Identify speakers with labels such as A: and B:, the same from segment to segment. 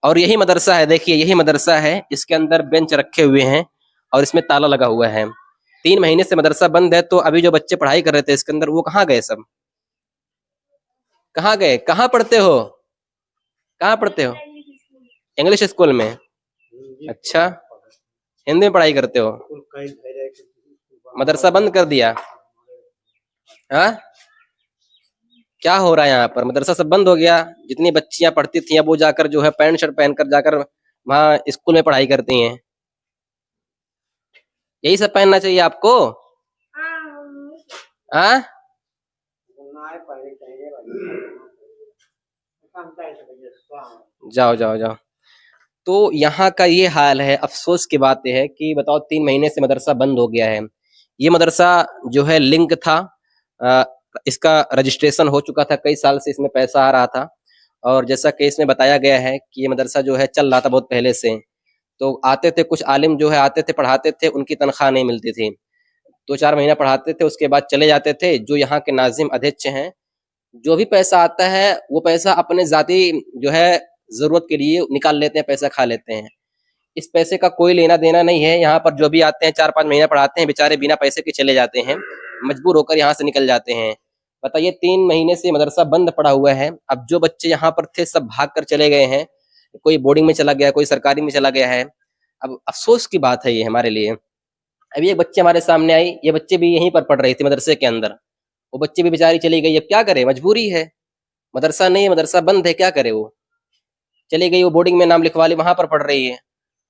A: اور یہی مدرسہ ہے، دیکھیے یہی مدرسہ ہے، اس کے اندر بینچ رکھے ہوئے ہیں اور اس میں تالا لگا ہوا ہے. 3 مہینے سے مدرسہ بند ہے، تو ابھی جو بچے پڑھائی کر رہے تھے اس کے اندر وہ کہاں گئے؟ سب کہاں گئے؟ کہاں پڑھتے ہو؟ کہاں پڑھتے ہو؟ انگلش اسکول میں. اچھا، ہندی میں پڑھائی کرتے ہو؟ مدرسہ بند کر دیا؟ ہاں، کیا ہو رہا ہے یہاں پر؟ مدرسہ سب بند ہو گیا. جتنی بچیاں پڑھتی تھیں اب وہ جا کر جو ہے پینٹ شرٹ پہن کر جا کر وہاں اسکول میں پڑھائی کرتی ہیں. یہی سب پہننا چاہیے آپ کو. ہاں، جاؤ جاؤ جاؤ. تو یہاں کا یہ حال ہے. افسوس کی بات یہ ہے کہ بتاؤ 3 مہینے سے مدرسہ بند ہو گیا ہے. یہ مدرسہ جو ہے لنک تھا، اس کا رجسٹریشن ہو چکا تھا، کئی سال سے اس میں پیسہ آ رہا تھا، اور جیسا کہ اس میں بتایا گیا ہے کہ یہ مدرسہ جو ہے چل رہا تھا بہت پہلے سے. تو آتے تھے کچھ عالم جو ہے آتے تھے پڑھاتے تھے، ان کی تنخواہ نہیں ملتی تھی. 2-4 مہینہ پڑھاتے تھے، اس کے بعد چلے جاتے تھے. جو یہاں کے ناظم ادھیچ ہیں، جو بھی پیسہ آتا ہے وہ پیسہ اپنے ذاتی جو ہے ضرورت کے لیے نکال لیتے ہیں، پیسہ کھا لیتے ہیں. اس پیسے کا کوئی لینا دینا نہیں ہے. یہاں پر جو بھی آتے ہیں 4-5 مہینہ پڑھاتے ہیں، بیچارے بنا پیسے کے چلے جاتے ہیں، مجبور ہو کر یہاں سے نکل جاتے ہیں. بتائیے 3 مہینے سے مدرسہ بند پڑا ہوا ہے. اب جو بچے یہاں پر تھے سب بھاگ کر چلے گئے ہیں. کوئی بورڈنگ میں چلا گیا، کوئی سرکاری میں چلا گیا ہے. اب افسوس کی بات ہے یہ ہمارے لیے. ابھی ایک بچے ہمارے سامنے آئی، یہ بچے بھی یہیں پر پڑھ رہی تھی مدرسے کے اندر. وہ بچے بھی بیچاری چلی گئی. اب کیا کرے؟ مجبوری ہے، مدرسہ نہیں ہے، مدرسہ بند ہے، کیا کرے؟ وہ چلی گئی، وہ بورڈنگ میں نام لکھوا لی، وہاں پر پڑھ رہی ہے.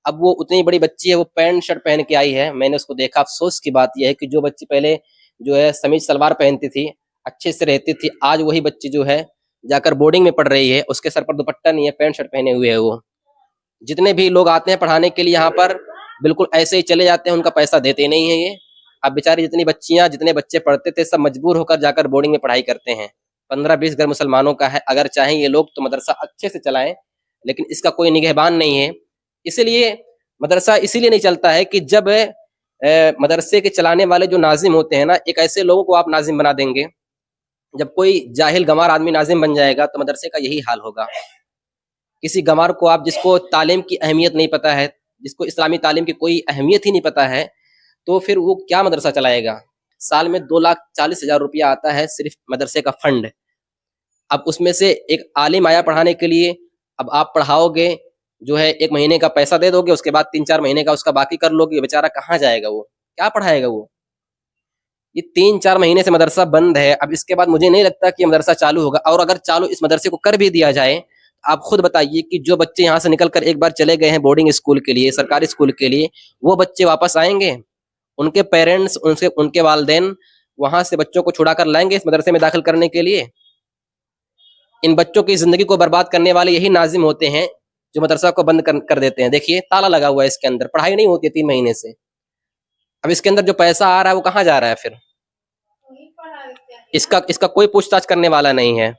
A: اب وہ اتنی بڑی بچی ہے، وہ پینٹ شرٹ پہن کے آئی ہے. میں نے اس کو دیکھا. افسوس کی بات یہ ہے کہ جو بچی پہلے جو ہے سمیز سلوار پہنتی تھی، اچھے سے رہتی تھی، آج وہی بچی جو ہے جا کر بورڈنگ میں پڑھ رہی ہے. اس کے سر پر دوپٹہ نہیں ہے، پینٹ شرٹ پہنے ہوئے ہے. وہ جتنے بھی لوگ آتے ہیں پڑھانے کے لیے یہاں پر بالکل ایسے ہی چلے جاتے ہیں، ان کا پیسہ دیتے نہیں ہیں یہ. اب بیچاری جتنی بچیاں جتنے بچے پڑھتے تھے سب مجبور ہو کر جا کر بورڈنگ میں پڑھائی کرتے ہیں. 15-20 گھر مسلمانوں کا ہے. اگر چاہیں یہ لوگ تو مدرسہ اچھے سے چلائیں، لیکن اس کا کوئی نگہبان نہیں ہے. اسی لیے مدرسہ اسی لیے نہیں چلتا ہے کہ جب مدرسے کے چلانے والے جو ناظم ہوتے ہیں نا، ایک ایسے لوگوں کو آپ ناظم بنا دیں گے. جب کوئی جاہل گنوار آدمی ناظم بن جائے گا تو مدرسے کا یہی حال ہوگا. کسی گنوار کو آپ جس کو تعلیم کی اہمیت نہیں پتہ ہے، جس کو اسلامی تعلیم کی کوئی اہمیت ہی نہیں پتہ ہے، تو پھر وہ کیا مدرسہ چلائے گا؟ سال میں 2,40,000 روپیہ آتا ہے صرف مدرسے کا فنڈ. اب اس میں سے ایک عالم آیا پڑھانے کے لیے، اب آپ پڑھاؤ گے جو ہے 1 مہینے کا پیسہ دے دو گے، اس کے بعد 3-4 مہینے کا اس کا باقی کر لو گے. بیچارہ کہاں جائے گا؟ وہ کیا پڑھائے گا؟ وہ یہ 3-4 مہینے سے مدرسہ بند ہے. اب اس کے بعد مجھے نہیں لگتا کہ مدرسہ چالو ہوگا. اور اگر چالو اس مدرسے کو کر بھی دیا جائے، آپ خود بتائیے کہ جو بچے یہاں سے نکل کر ایک بار چلے گئے ہیں بورڈنگ اسکول کے لیے، سرکاری اسکول کے لیے، وہ بچے واپس آئیں گے؟ ان کے پیرنٹس، ان کے والدین وہاں سے بچوں کو چھڑا کر لائیں گے اس مدرسے میں داخل کرنے کے لیے؟ ان بچوں کی زندگی کو برباد کرنے والے یہی ناظم ہوتے ہیں جو مدرسہ کو بند کر دیتے ہیں. دیکھیے تالا لگا ہوا ہے اس کے اندر، پڑھائی نہیں ہوتی ہے 3 مہینے سے. اب اس کے اندر جو پیسہ آ رہا ہے وہ کہاں جا رہا ہے؟ پھر اس کا کوئی پوچھ تاچھ کرنے والا نہیں ہے.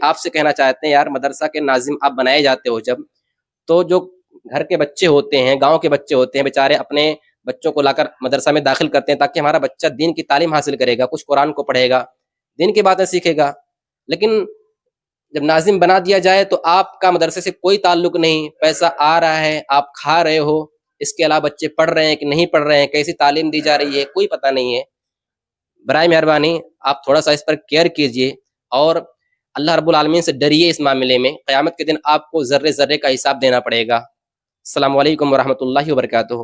A: آپ سے کہنا چاہتے ہیں یار، مدرسہ کے ناظم آپ بنائے جاتے ہو جب، تو جو گھر کے بچے ہوتے ہیں، گاؤں کے بچے ہوتے ہیں، بیچارے اپنے بچوں کو لا کر مدرسہ میں داخل کرتے ہیں تاکہ ہمارا بچہ دین کی تعلیم حاصل کرے گا، کچھ قرآن کو پڑھے گا، دین کی باتیں سیکھے گا. لیکن جب ناظم بنا دیا جائے تو آپ کا مدرسے سے کوئی تعلق نہیں، پیسہ آ رہا ہے، آپ کھا رہے ہو، اس کے علاوہ بچے پڑھ رہے ہیں کہ نہیں پڑھ رہے ہیں، کیسی تعلیم دی جا رہی ہے، کوئی پتہ نہیں ہے. برائے مہربانی آپ تھوڑا سا اس پر کیئر کیجئے اور اللہ رب العالمین سے ڈریے. اس معاملے میں قیامت کے دن آپ کو ذرے ذرے کا حساب دینا پڑے گا. السلام علیکم ورحمۃ اللہ وبرکاتہ.